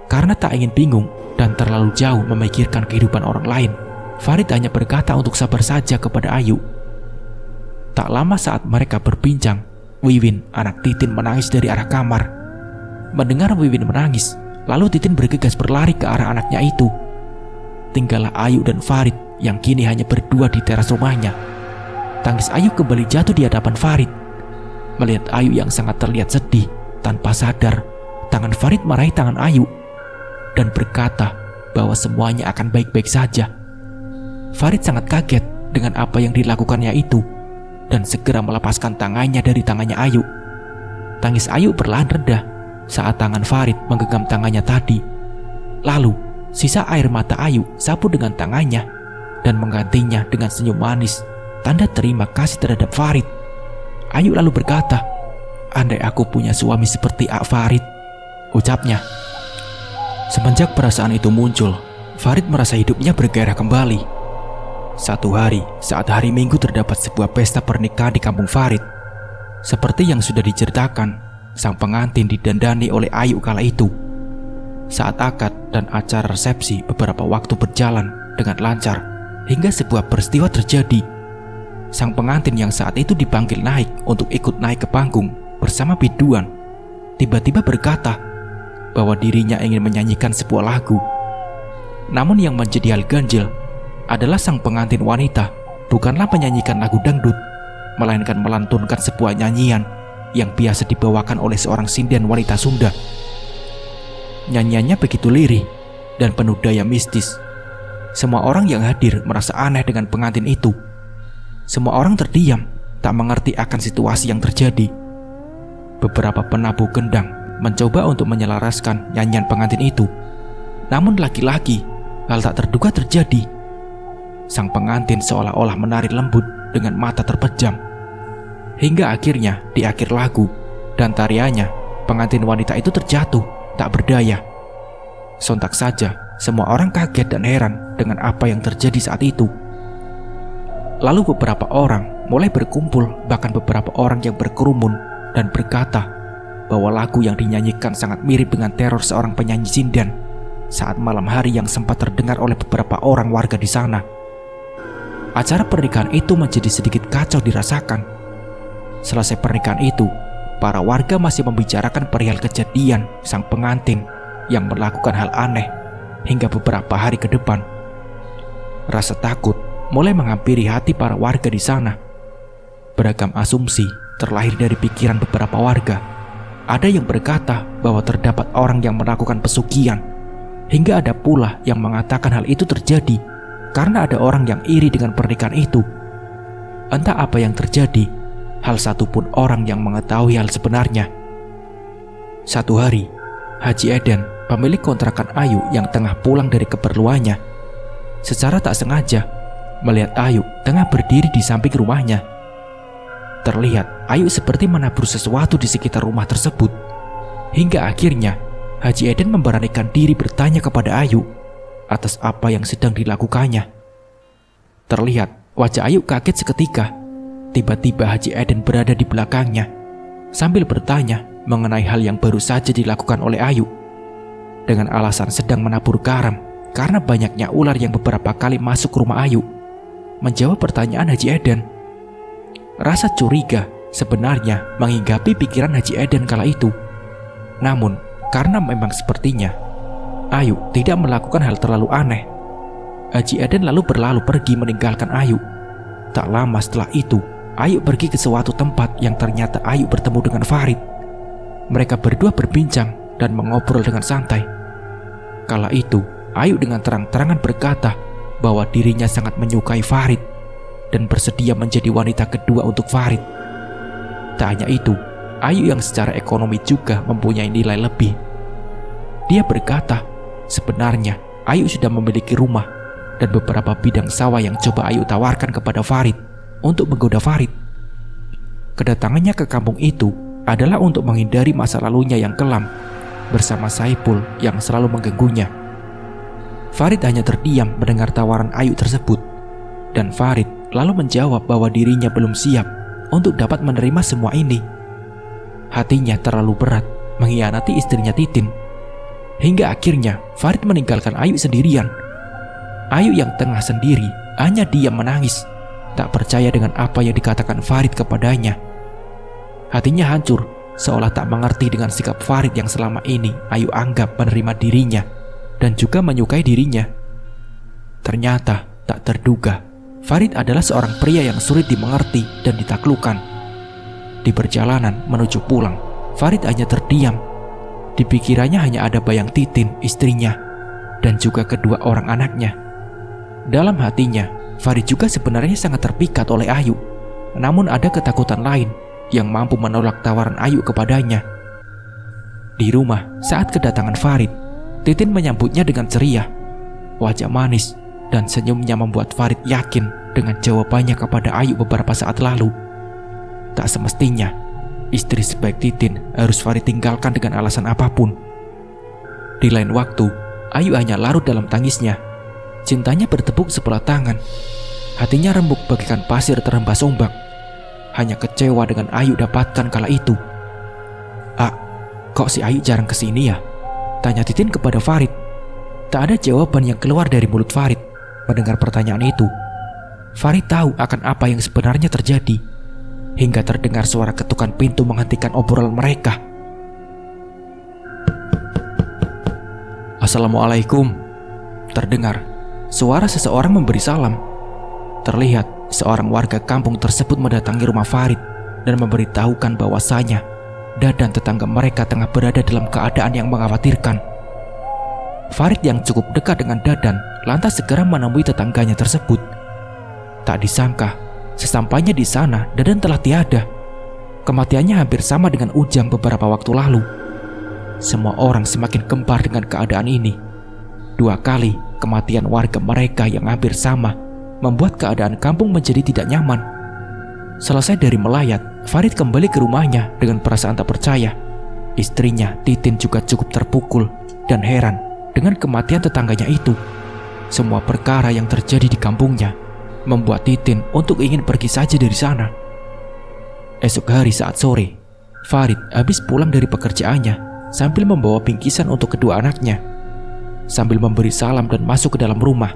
Karena tak ingin bingung dan terlalu jauh memikirkan kehidupan orang lain, Farid hanya berkata untuk sabar saja kepada Ayu. Tak lama saat mereka berbincang, Wiwin, anak Titin, menangis dari arah kamar. Mendengar Wiwin menangis, lalu Titin bergegas berlari ke arah anaknya itu. Tinggallah Ayu dan Farid yang kini hanya berdua di teras rumahnya. Tangis Ayu kembali jatuh di hadapan Farid. Melihat Ayu yang sangat terlihat sedih, tanpa sadar, tangan Farid meraih tangan Ayu dan berkata bahwa semuanya akan baik-baik saja. Farid sangat kaget dengan apa yang dilakukannya itu dan segera melepaskan tangannya dari tangannya Ayu. Tangis Ayu perlahan reda saat tangan Farid menggenggam tangannya tadi. Lalu, sisa air mata Ayu sapu dengan tangannya dan menggantinya dengan senyum manis, tanda terima kasih terhadap Farid. Ayu lalu berkata, "Andai aku punya suami seperti Ak Farid," ucapnya. Semenjak perasaan itu muncul, Farid merasa hidupnya bergairah kembali. Satu hari, saat hari Minggu terdapat sebuah pesta pernikahan di kampung Farid. Seperti yang sudah diceritakan, sang pengantin didandani oleh Ayu kala itu. Saat akad dan acara resepsi beberapa waktu berjalan dengan lancar, hingga sebuah peristiwa terjadi. Sang pengantin yang saat itu dipanggil naik untuk ikut naik ke panggung bersama biduan, tiba-tiba berkata bahwa dirinya ingin menyanyikan sebuah lagu. Namun yang menjadi hal ganjil adalah sang pengantin wanita bukanlah menyanyikan lagu dangdut, melainkan melantunkan sebuah nyanyian yang biasa dibawakan oleh seorang sinden wanita Sunda. Nyanyiannya begitu lirih dan penuh daya mistis. Semua orang yang hadir merasa aneh dengan pengantin itu. Semua orang terdiam, tak mengerti akan situasi yang terjadi. Beberapa penabuh gendang mencoba untuk menyelaraskan nyanyian pengantin itu. Namun lagi-lagi, hal tak terduga terjadi. Sang pengantin seolah-olah menari lembut dengan mata terpejam. Hingga akhirnya di akhir lagu dan tariannya, pengantin wanita itu terjatuh, tak berdaya. Sontak saja, semua orang kaget dan heran dengan apa yang terjadi saat itu. Lalu beberapa orang mulai berkumpul, bahkan beberapa orang yang berkerumun dan berkata bahwa lagu yang dinyanyikan sangat mirip dengan teror seorang penyanyi sinden saat malam hari yang sempat terdengar oleh beberapa orang warga di sana. Acara pernikahan itu menjadi sedikit kacau dirasakan. Selesai pernikahan itu, para warga masih membicarakan perihal kejadian sang pengantin yang melakukan hal aneh hingga beberapa hari ke depan. Rasa takut mulai menghampiri hati para warga di sana. Beragam asumsi terlahir dari pikiran beberapa warga. Ada yang berkata bahwa terdapat orang yang melakukan pesugihan Hingga ada pula yang mengatakan hal itu terjadi karena ada orang yang iri dengan pernikahan itu. Entah apa yang terjadi, hal satupun orang yang mengetahui hal sebenarnya. Satu hari, Haji Eden, pemilik kontrakan Ayu yang tengah pulang dari keperluannya, secara tak sengaja melihat Ayu tengah berdiri di samping rumahnya. Terlihat Ayu seperti menabur sesuatu di sekitar rumah tersebut. Hingga akhirnya Haji Eden memberanikan diri bertanya kepada Ayu atas apa yang sedang dilakukannya. Terlihat wajah Ayu kaget seketika. Tiba-tiba Haji Eden berada di belakangnya sambil bertanya mengenai hal yang baru saja dilakukan oleh Ayu dengan alasan sedang menabur garam karena banyaknya ular yang beberapa kali masuk ke rumah Ayu. Menjawab pertanyaan Haji Eden, rasa curiga sebenarnya menghinggapi pikiran Haji Eden kala itu. Namun karena memang sepertinya Ayu tidak melakukan hal terlalu aneh, Haji Eden lalu berlalu pergi meninggalkan Ayu. Tak lama setelah itu, Ayu pergi ke suatu tempat yang ternyata Ayu bertemu dengan Farid. Mereka berdua berbincang dan mengobrol dengan santai. Kala itu, Ayu dengan terang-terangan berkata bahwa dirinya sangat menyukai Farid dan bersedia menjadi wanita kedua untuk Farid. Tak hanya itu, Ayu yang secara ekonomi juga mempunyai nilai lebih. Dia berkata, sebenarnya Ayu sudah memiliki rumah dan beberapa bidang sawah yang coba Ayu tawarkan kepada Farid untuk menggoda Farid. Kedatangannya ke kampung itu adalah untuk menghindari masa lalunya yang kelam bersama Saipul yang selalu mengganggunya. Farid hanya terdiam mendengar tawaran Ayu tersebut, dan Farid lalu menjawab bahwa dirinya belum siap untuk dapat menerima semua ini. Hatinya terlalu berat mengkhianati istrinya Titin. Hingga akhirnya Farid meninggalkan Ayu sendirian. Ayu yang tengah sendiri hanya diam menangis, tak percaya dengan apa yang dikatakan Farid kepadanya. Hatinya hancur, seolah tak mengerti dengan sikap Farid yang selama ini Ayu anggap menerima dirinya dan juga menyukai dirinya. Ternyata tak terduga, Farid adalah seorang pria yang sulit dimengerti dan ditaklukkan. Di perjalanan menuju pulang, Farid hanya terdiam. Di pikirannya hanya ada bayang Titin, istrinya, dan juga kedua orang anaknya. Dalam hatinya, Farid juga sebenarnya sangat terpikat oleh Ayu. Namun ada ketakutan lain yang mampu menolak tawaran Ayu kepadanya. Di rumah, saat kedatangan Farid, Titin menyambutnya dengan ceria. Wajah manis dan senyumnya membuat Farid yakin dengan jawabannya kepada Ayu beberapa saat lalu. Tak semestinya istri sebaik Titin harus Farid tinggalkan dengan alasan apapun. Di lain waktu, Ayu hanya larut dalam tangisnya. Cintanya bertepuk sebelah tangan. Hatinya remuk bagaikan pasir terhempas ombak. Hanya kecewa dengan Ayu dapatkan kala itu. Kok si Ayu jarang kesini ya?" tanya Titin kepada Farid. Tak ada jawaban yang keluar dari mulut Farid mendengar pertanyaan itu. Farid tahu akan apa yang sebenarnya terjadi. Hingga terdengar suara ketukan pintu menghentikan obrolan mereka. "Assalamualaikum," terdengar suara seseorang memberi salam. Terlihat seorang warga kampung tersebut mendatangi rumah Farid dan memberitahukan bahwasanya Dadan tetangga mereka tengah berada dalam keadaan yang mengkhawatirkan. Farid yang cukup dekat dengan Dadan lantas segera menemui tetangganya tersebut. Tak disangka, sesampainya di sana, Dadan telah tiada. Kematiannya hampir sama dengan Ujang beberapa waktu lalu. Semua orang semakin gempar dengan keadaan ini. 2 kali kematian warga mereka yang hampir sama membuat keadaan kampung menjadi tidak nyaman. Selesai dari melayat, Farid kembali ke rumahnya dengan perasaan tak percaya. Istrinya, Titin, juga cukup terpukul dan heran dengan kematian tetangganya itu. Semua perkara yang terjadi di kampungnya membuat Titin untuk ingin pergi saja dari sana. Esok hari saat sore, Farid habis pulang dari pekerjaannya sambil membawa bingkisan untuk kedua anaknya. Sambil memberi salam dan masuk ke dalam rumah,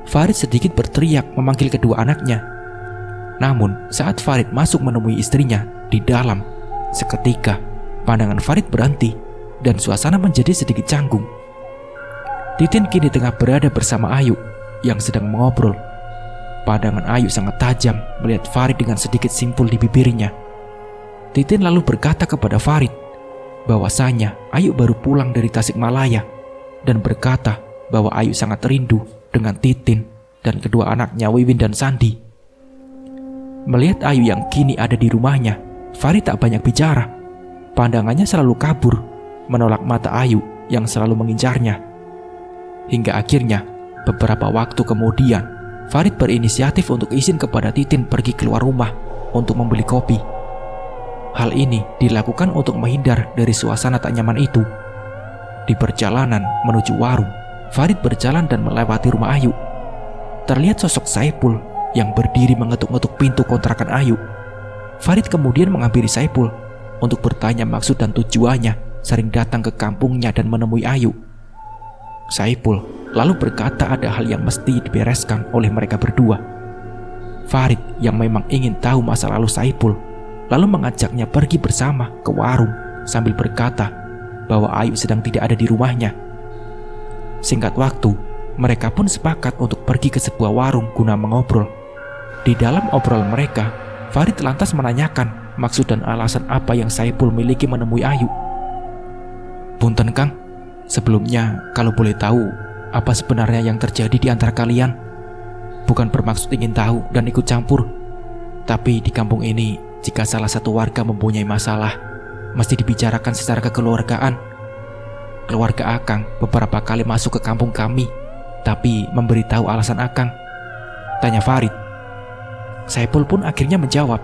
Farid sedikit berteriak memanggil kedua anaknya. Namun saat Farid masuk menemui istrinya di dalam, seketika pandangan Farid berhenti dan suasana menjadi sedikit canggung. Titin kini tengah berada bersama Ayu yang sedang mengobrol. Pandangan Ayu sangat tajam melihat Farid dengan sedikit simpul di bibirnya. Titin lalu berkata kepada Farid bahwasanya Ayu baru pulang dari Tasikmalaya dan berkata bahwa Ayu sangat rindu dengan Titin dan kedua anaknya Wiwin dan Sandi. Melihat Ayu yang kini ada di rumahnya, Farid tak banyak bicara. Pandangannya selalu kabur, menolak mata Ayu yang selalu mengincarnya. Hingga akhirnya, beberapa waktu kemudian, Farid berinisiatif untuk izin kepada Titin pergi keluar rumah untuk membeli kopi. Hal ini dilakukan untuk menghindar dari suasana tak nyaman itu. Di perjalanan menuju warung, Farid berjalan dan melewati rumah Ayu. Terlihat sosok Saipul yang berdiri mengetuk-ngetuk pintu kontrakan Ayu. Farid kemudian menghampiri Saipul untuk bertanya maksud dan tujuannya sering datang ke kampungnya dan menemui Ayu. Saipul lalu berkata ada hal yang mesti dibereskan oleh mereka berdua. Farid yang memang ingin tahu masa lalu Saipul lalu mengajaknya pergi bersama ke warung sambil berkata bahwa Ayu sedang tidak ada di rumahnya. Singkat waktu, mereka pun sepakat untuk pergi ke sebuah warung guna mengobrol. Di dalam obrolan mereka, Farid lantas menanyakan maksud dan alasan apa yang Saipul miliki menemui Ayu. "Punten Kang, sebelumnya kalau boleh tahu apa sebenarnya yang terjadi di antara kalian? Bukan bermaksud ingin tahu dan ikut campur, tapi di kampung ini jika salah satu warga mempunyai masalah, mesti dibicarakan secara kekeluargaan. Keluarga Akang beberapa kali masuk ke kampung kami, tapi memberitahu alasan Akang," tanya Farid. Saipul pun akhirnya menjawab,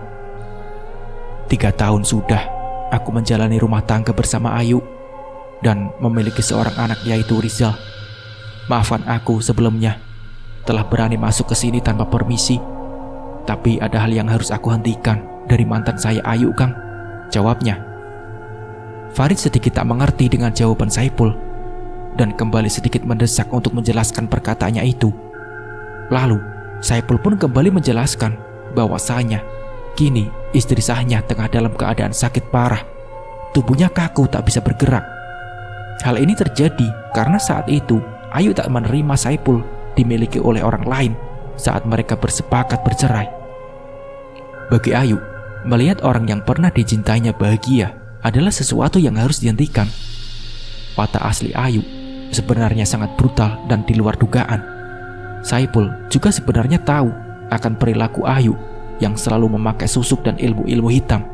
"3 tahun sudah aku menjalani rumah tangga bersama Ayu dan memiliki seorang anak yaitu Rizal. Maafkan aku sebelumnya telah berani masuk ke sini tanpa permisi. Tapi ada hal yang harus aku hentikan dari mantan saya Ayu, Kang," jawabnya. Farid sedikit tak mengerti dengan jawaban Saipul dan kembali sedikit mendesak untuk menjelaskan perkataannya itu. Lalu Saipul pun kembali menjelaskan bahwasanya kini istri sahnya tengah dalam keadaan sakit parah. Tubuhnya kaku tak bisa bergerak. Hal ini terjadi karena saat itu Ayu tak menerima Saipul dimiliki oleh orang lain saat mereka bersepakat bercerai. Bagi Ayu, melihat orang yang pernah dicintainya bahagia adalah sesuatu yang harus dihentikan. Watak asli Ayu sebenarnya sangat brutal dan di luar dugaan. Saipul juga sebenarnya tahu akan perilaku Ayu yang selalu memakai susuk dan ilmu-ilmu hitam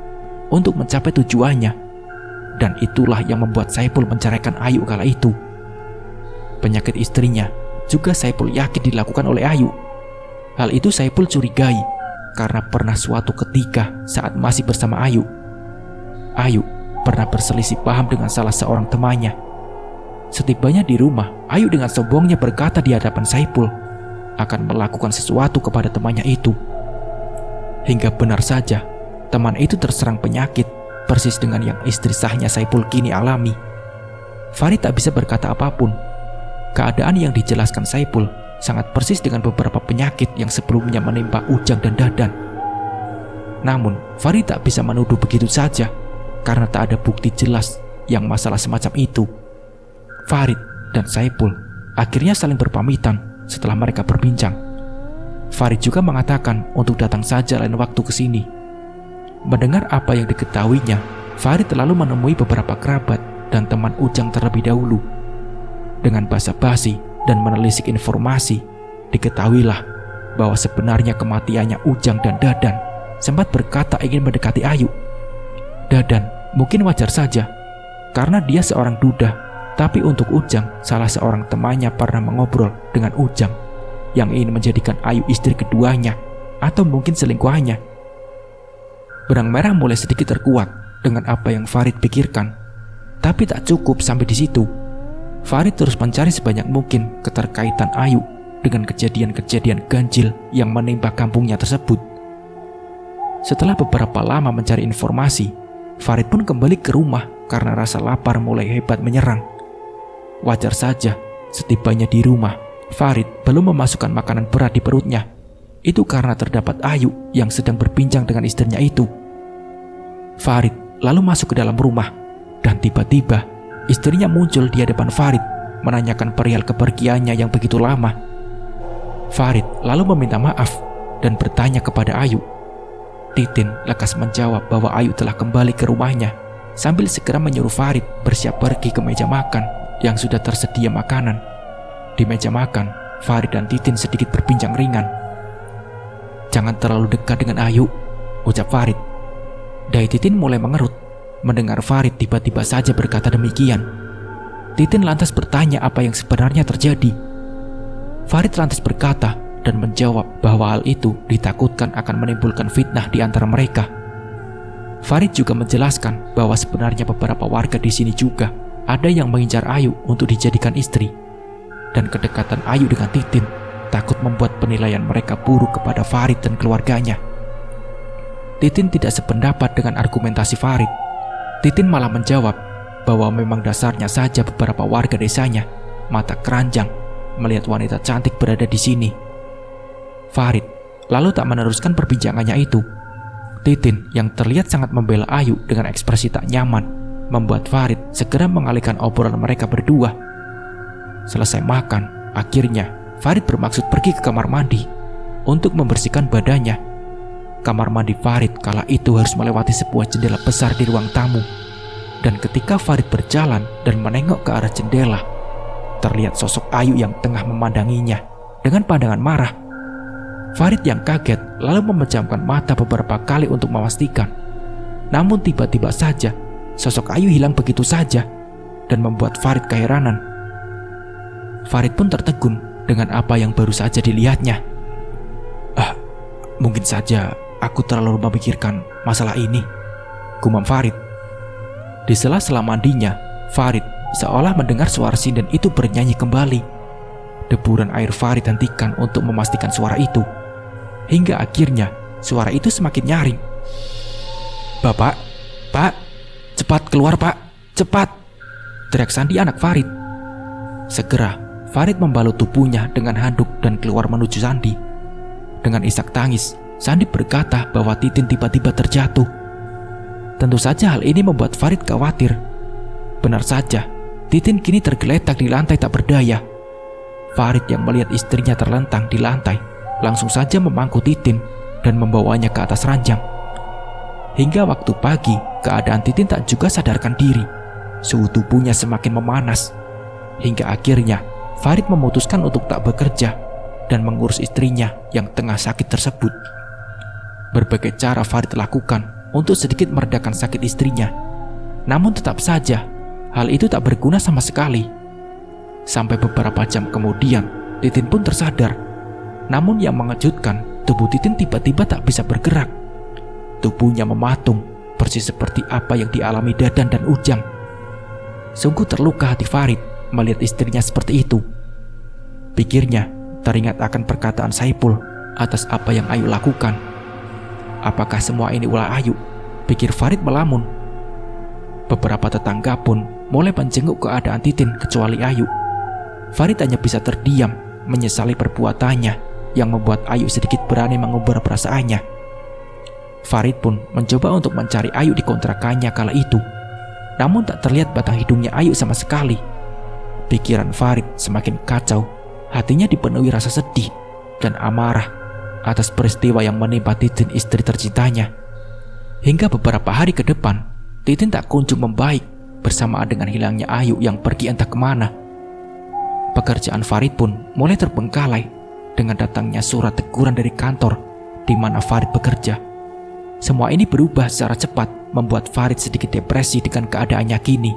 untuk mencapai tujuannya. Dan itulah yang membuat Saipul menceraikan Ayu kala itu. Penyakit istrinya juga Saipul yakin dilakukan oleh Ayu. Hal itu Saipul curigai karena pernah suatu ketika saat masih bersama Ayu, Ayu pernah berselisih paham dengan salah seorang temannya. Setibanya di rumah, Ayu dengan sombongnya berkata di hadapan Saipul akan melakukan sesuatu kepada temannya itu. Hingga benar saja, teman itu terserang penyakit persis dengan yang istri sahnya Saipul kini alami. Farid tak bisa berkata apapun. Keadaan yang dijelaskan Saipul sangat persis dengan beberapa penyakit yang sebelumnya menimpa Ujang dan Dadan. Namun, Farid tak bisa menuduh begitu saja karena tak ada bukti jelas yang masalah semacam itu. Farid dan Saipul akhirnya saling berpamitan setelah mereka berbincang. Farid juga mengatakan untuk datang saja lain waktu ke sini. Mendengar apa yang diketahuinya, Farid lalu menemui beberapa kerabat dan teman Ujang terlebih dahulu. Dengan basa-basi dan menelisik informasi, diketahuilah bahwa sebenarnya kematiannya Ujang dan Dadan sempat berkata ingin mendekati Ayu. Dadan mungkin wajar saja karena dia seorang duda, tapi untuk Ujang, salah seorang temannya pernah mengobrol dengan Ujang yang ingin menjadikan Ayu istri keduanya atau mungkin selingkuhannya. Benang merah mulai sedikit terkuak dengan apa yang Farid pikirkan, tapi tak cukup sampai di situ. Farid terus mencari sebanyak mungkin keterkaitan Ayu dengan kejadian-kejadian ganjil yang menimpa kampungnya tersebut. Setelah beberapa lama mencari informasi, Farid pun kembali ke rumah karena rasa lapar mulai hebat menyerang. Wajar saja, setibanya di rumah, Farid belum memasukkan makanan berat di perutnya. Itu karena terdapat Ayu yang sedang berbincang dengan istrinya itu. Farid lalu masuk ke dalam rumah dan tiba-tiba istrinya muncul di hadapan Farid menanyakan perihal kepergiannya yang begitu lama. Farid lalu meminta maaf dan bertanya kepada Ayu. Titin lekas menjawab bahwa Ayu telah kembali ke rumahnya sambil segera menyuruh Farid bersiap pergi ke meja makan yang sudah tersedia makanan. Di meja makan, Farid dan Titin sedikit berbincang ringan. "Jangan terlalu dekat dengan Ayu," ucap Farid. Dahi Titin mulai mengerut mendengar Farid tiba-tiba saja berkata demikian. Titin lantas bertanya apa yang sebenarnya terjadi. Farid lantas berkata dan menjawab bahwa hal itu ditakutkan akan menimbulkan fitnah di antara mereka. Farid juga menjelaskan bahwa sebenarnya beberapa warga di sini juga ada yang mengincar Ayu untuk dijadikan istri, dan kedekatan Ayu dengan Titin takut membuat penilaian mereka buruk kepada Farid dan keluarganya. Titin tidak sependapat dengan argumentasi Farid. Titin malah menjawab bahwa memang dasarnya saja beberapa warga desanya mata keranjang melihat wanita cantik berada di sini. Farid lalu tak meneruskan perbincangannya itu. Titin yang terlihat sangat membela Ayu dengan ekspresi tak nyaman membuat Farid segera mengalihkan obrolan mereka berdua. Selesai makan, akhirnya Farid bermaksud pergi ke kamar mandi untuk membersihkan badannya. Kamar mandi Farid kala itu harus melewati sebuah jendela besar di ruang tamu. Dan ketika Farid berjalan dan menengok ke arah jendela, terlihat sosok Ayu yang tengah memandanginya dengan pandangan marah. Farid yang kaget lalu memejamkan mata beberapa kali untuk memastikan. Namun tiba-tiba saja sosok Ayu hilang begitu saja dan membuat Farid keheranan. Farid pun tertegun dengan apa yang baru saja dilihatnya. Mungkin saja aku terlalu memikirkan masalah ini, gumam Farid. Di sela-sela mandinya, Farid seolah mendengar suara sinden itu bernyanyi kembali. Deburan air Farid hentikan untuk memastikan suara itu. Hingga akhirnya suara itu semakin nyaring. "Bapak, Pak, cepat keluar Pak, cepat!" teriak Sandi anak Farid. Segera Farid membalut tubuhnya dengan handuk dan keluar menuju Sandi. Dengan isak tangis, Sandi berkata bahwa Titin tiba-tiba terjatuh. Tentu saja hal ini membuat Farid khawatir. Benar saja, Titin kini tergeletak di lantai tak berdaya. Farid yang melihat istrinya terlentang di lantai langsung saja memangku Titin dan membawanya ke atas ranjang. Hingga waktu pagi, keadaan Titin tak juga sadarkan diri. Suhu tubuhnya semakin memanas. Hingga akhirnya Farid memutuskan untuk tak bekerja dan mengurus istrinya yang tengah sakit tersebut. Berbagai cara Farid lakukan untuk sedikit meredakan sakit istrinya. Namun tetap saja hal itu tak berguna sama sekali. Sampai beberapa jam kemudian Titin pun tersadar. Namun yang mengejutkan, tubuh Titin tiba-tiba tak bisa bergerak. Tubuhnya mematung, persis seperti apa yang dialami Dadan dan Ujang. Sungguh terluka hati Farid melihat istrinya seperti itu. Pikirnya teringat akan perkataan Saipul atas apa yang Ayu lakukan. Apakah semua ini ulah Ayu? Pikir Farid melamun. Beberapa tetangga pun mulai menjenguk keadaan Titin kecuali Ayu. Farid hanya bisa terdiam menyesali perbuatannya yang membuat Ayu sedikit berani mengumbar perasaannya. Farid pun mencoba untuk mencari Ayu di kontrakannya kala itu. Namun tak terlihat batang hidungnya Ayu sama sekali. Pikiran Farid semakin kacau. Hatinya dipenuhi rasa sedih dan amarah atas peristiwa yang menimpa Titin, istri tercintanya. Hingga beberapa hari ke depan, Titin tak kunjung membaik bersamaan dengan hilangnya Ayu yang pergi entah kemana. Pekerjaan Farid pun mulai terbengkalai dengan datangnya surat teguran dari kantor di mana Farid bekerja. Semua ini berubah secara cepat membuat Farid sedikit depresi dengan keadaannya kini.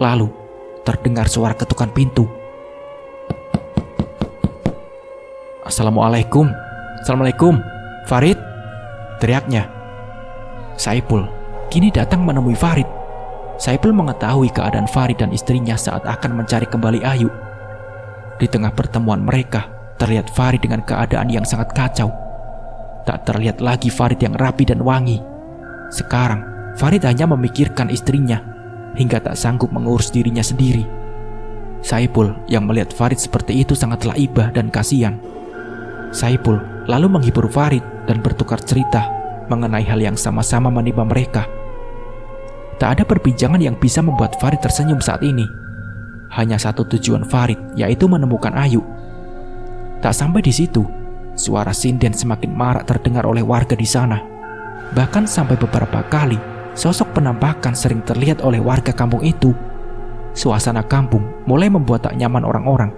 Lalu terdengar suara ketukan pintu. "Assalamualaikum, Assalamualaikum, Farid," teriaknya. Saipul kini datang menemui Farid. Saipul mengetahui keadaan Farid dan istrinya saat akan mencari kembali Ayu. Di tengah pertemuan mereka, terlihat Farid dengan keadaan yang sangat kacau. Tak terlihat lagi Farid yang rapi dan wangi. Sekarang, Farid hanya memikirkan istrinya hingga tak sanggup mengurus dirinya sendiri. Saipul yang melihat Farid seperti itu sangatlah iba dan kasihan. Saipul lalu menghibur Farid dan bertukar cerita mengenai hal yang sama-sama menimpa mereka. Tak ada perbincangan yang bisa membuat Farid tersenyum saat ini. Hanya satu tujuan Farid, yaitu menemukan Ayu. Tak sampai di situ, suara sinden semakin marak terdengar oleh warga di sana. Bahkan sampai beberapa kali, sosok penampakan sering terlihat oleh warga kampung itu. suasana kampung mulai membuat tak nyaman orang-orang.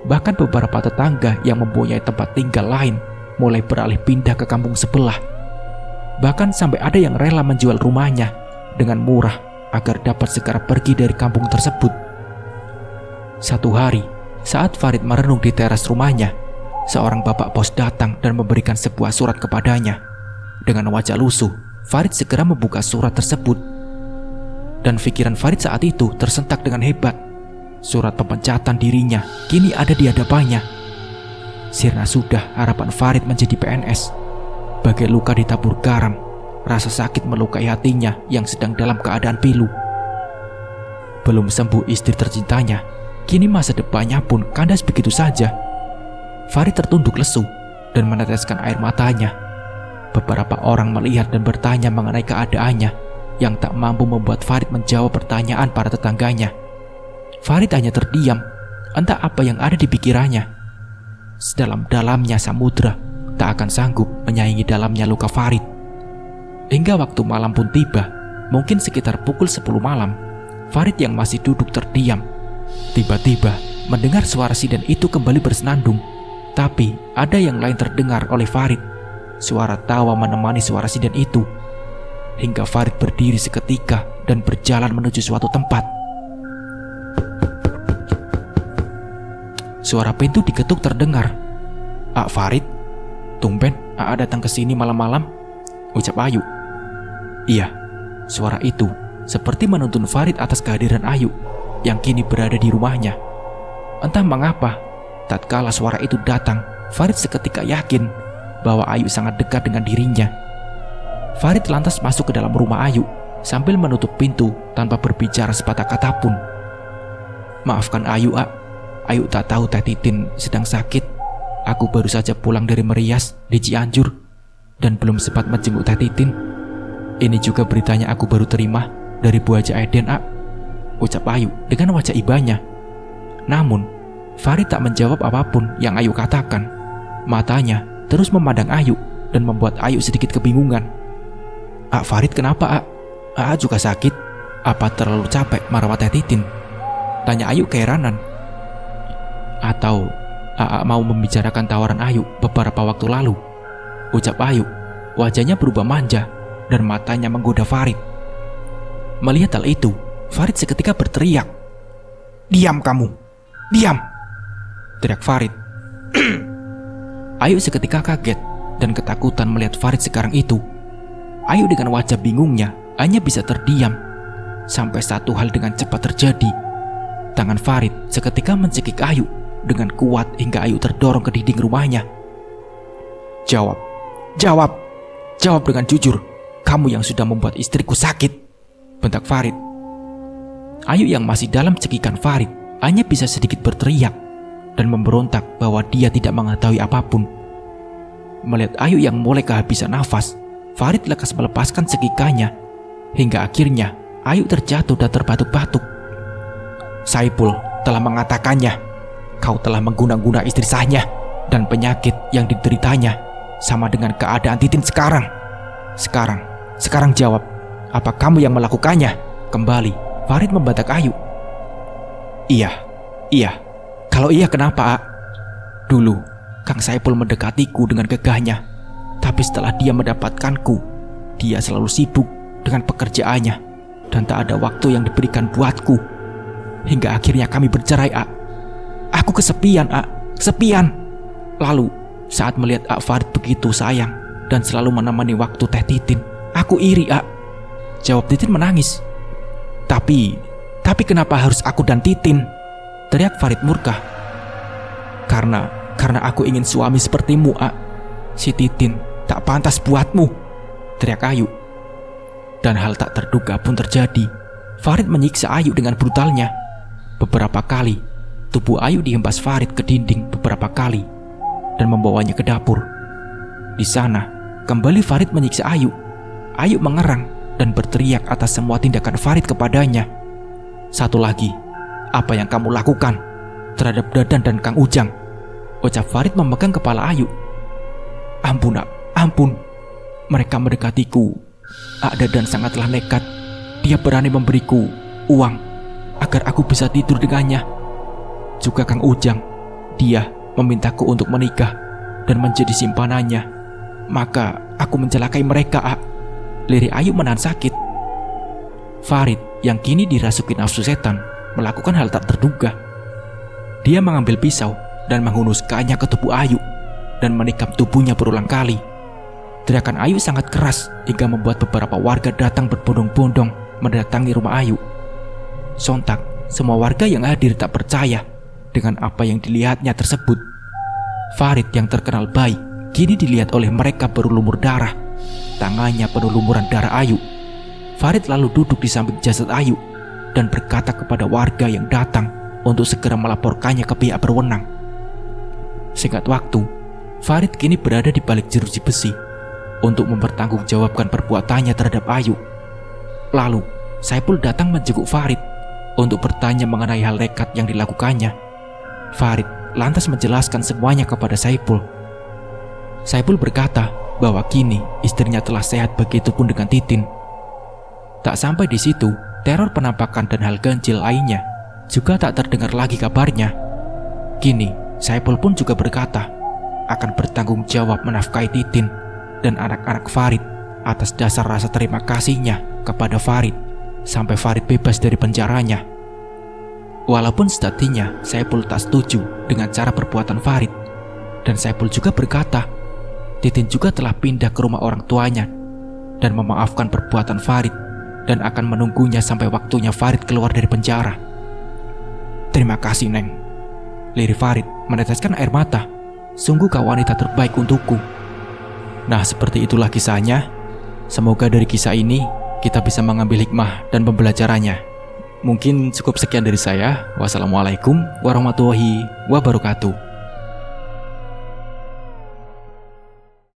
Bahkan beberapa tetangga yang mempunyai tempat tinggal lain mulai beralih pindah ke kampung sebelah. Bahkan sampai ada yang rela menjual rumahnya dengan murah agar dapat segera pergi dari kampung tersebut. Satu hari, saat Farid merenung di teras rumahnya, seorang bapak pos datang dan memberikan sebuah surat kepadanya. Dengan wajah lusuh, Farid segera membuka surat tersebut. Dan pikiran Farid saat itu tersentak dengan hebat. Surat pemecatan dirinya kini ada di hadapannya. Sirna sudah harapan Farid menjadi PNS. Bagai luka ditabur garam, rasa sakit melukai hatinya yang sedang dalam keadaan pilu. Belum sembuh istri tercintanya, kini masa depannya pun kandas begitu saja. Farid tertunduk lesu dan meneteskan air matanya. Beberapa orang melihat dan bertanya mengenai keadaannya, yang tak mampu membuat Farid menjawab pertanyaan para tetangganya. Farid hanya terdiam, entah apa yang ada di pikirannya. Sedalam-dalamnya samudra tak akan sanggup menyaingi dalamnya luka Farid. Hingga waktu malam pun tiba, mungkin sekitar pukul 10 malam, Farid yang masih duduk terdiam, tiba-tiba mendengar suara sinden itu kembali bersenandung. Tapi ada yang lain terdengar oleh Farid. Suara tawa menemani suara sinden itu. Hingga Farid berdiri seketika dan berjalan menuju suatu tempat. Suara pintu diketuk terdengar. Farid, tumben datang ke sini malam-malam, ucap Ayu. Iya, suara itu seperti menuntun Farid atas kehadiran Ayu yang kini berada di rumahnya. Entah mengapa, tatkala suara itu datang, Farid seketika yakin bahwa Ayu sangat dekat dengan dirinya. Farid lantas masuk ke dalam rumah Ayu sambil menutup pintu tanpa berbicara sepatah kata pun. Maafkan Ayu, Ayu tak tahu Teh Titin sedang sakit. Aku baru saja pulang dari Merias di Cianjur dan belum sempat menjenguk Teh Titin. Ini juga beritanya aku baru terima dari Bu Haja Eden, ucap Ayu dengan wajah ibanya. Namun, Farid tak menjawab apapun yang Ayu katakan. Matanya terus memandang Ayu dan membuat Ayu sedikit kebingungan. Farid, kenapa, juga sakit? Apa terlalu capek merawat Teh Titin? Tanya Ayu keheranan. Atau mau membicarakan tawaran Ayu beberapa waktu lalu, ucap Ayu. Wajahnya berubah manja dan matanya menggoda Farid. Melihat hal itu, Farid seketika berteriak. Diam kamu, diam, teriak Farid. Ayu seketika kaget dan ketakutan melihat Farid sekarang itu. Ayu dengan wajah bingungnya hanya bisa terdiam. Sampai satu hal dengan cepat terjadi. Tangan Farid seketika mencekik Ayu dengan kuat hingga Ayu terdorong ke dinding rumahnya. Jawab, jawab, jawab dengan jujur. Kamu yang sudah membuat istriku sakit, bentak Farid. Ayu yang masih dalam cekikan Farid hanya bisa sedikit berteriak dan memberontak bahwa dia tidak mengetahui apapun. Melihat Ayu yang mulai kehabisan nafas, Farid lekas melepaskan cekikannya. Hingga akhirnya Ayu terjatuh dan terbatuk-batuk. Saipul telah mengatakannya. Kau telah mengguna-guna istri sahnya dan penyakit yang dideritanya sama dengan keadaan Titin sekarang. Sekarang jawab, apa kamu yang melakukannya? Kembali Farid membantak Ayu. Iya. Kalau iya kenapa, Dulu Kang Saipul mendekatiku dengan gagahnya. Tapi setelah dia mendapatkanku, dia selalu sibuk dengan pekerjaannya dan tak ada waktu yang diberikan buatku. Hingga akhirnya kami bercerai, Aku kesepian, kesepian. Lalu saat melihat Farid begitu sayang dan selalu menemani waktu Teh Titin, aku iri, Jawab Titin menangis. Tapi kenapa harus aku dan Titin? Teriak Farid murka. Karena aku ingin suami sepertimu, Si Titin tak pantas buatmu, teriak Ayu. Dan hal tak terduga pun terjadi. Farid menyiksa Ayu dengan brutalnya. Beberapa kali tubuh Ayu dihempas Farid ke dinding beberapa kali dan membawanya ke dapur. Di sana, kembali Farid menyiksa Ayu. Ayu mengerang dan berteriak atas semua tindakan Farid kepadanya. Satu lagi, apa yang kamu lakukan terhadap Dadan dan Kang Ujang? Ucap Farid memegang kepala Ayu. Ampun. Mereka mendekatiku. Dadan sangatlah nekat. Dia berani memberiku uang agar aku bisa tidur dengannya. Juga Kang Ujang, dia memintaku untuk menikah dan menjadi simpanannya. Maka aku mencelakai mereka, A. Lirik Ayu menahan sakit. Farid yang kini dirasuki nafsu setan melakukan hal tak terduga. Dia mengambil pisau dan menghunuskannya ke tubuh Ayu dan menikam tubuhnya berulang kali. Teriakan Ayu sangat keras hingga membuat beberapa warga datang berbondong-bondong mendatangi rumah Ayu. Sontak, semua warga yang hadir tak percaya dengan apa yang dilihatnya tersebut. Farid yang terkenal baik kini dilihat oleh mereka berlumur darah. Tangannya penuh lumuran darah Ayu. Farid lalu duduk di samping jasad Ayu dan berkata kepada warga yang datang untuk segera melaporkannya ke pihak berwenang. Singkat waktu, Farid kini berada di balik jeruji besi untuk mempertanggungjawabkan perbuatannya terhadap Ayu. Lalu, Saipul datang menjenguk Farid untuk bertanya mengenai hal nekat yang dilakukannya. Farid lantas menjelaskan semuanya kepada Saipul. Saipul berkata bahwa kini istrinya telah sehat, begitupun dengan Titin. Tak sampai di situ, teror penampakan dan hal ganjil lainnya juga tak terdengar lagi kabarnya. Kini, Saipul pun juga berkata akan bertanggung jawab menafkahi Titin dan anak-anak Farid atas dasar rasa terima kasihnya kepada Farid sampai Farid bebas dari penjaranya. Walaupun sejatinya Saipul tak setuju dengan cara perbuatan Farid, dan Saipul juga berkata Titin juga telah pindah ke rumah orang tuanya dan memaafkan perbuatan Farid dan akan menunggunya sampai waktunya Farid keluar dari penjara. Terima kasih, Neng. Lirik Farid meneteskan air mata. Sungguh kau wanita terbaik untukku. Nah, seperti itulah kisahnya. Semoga dari kisah ini kita bisa mengambil hikmah dan pembelajarannya. Mungkin cukup sekian dari saya. Wassalamualaikum warahmatullahi wabarakatuh.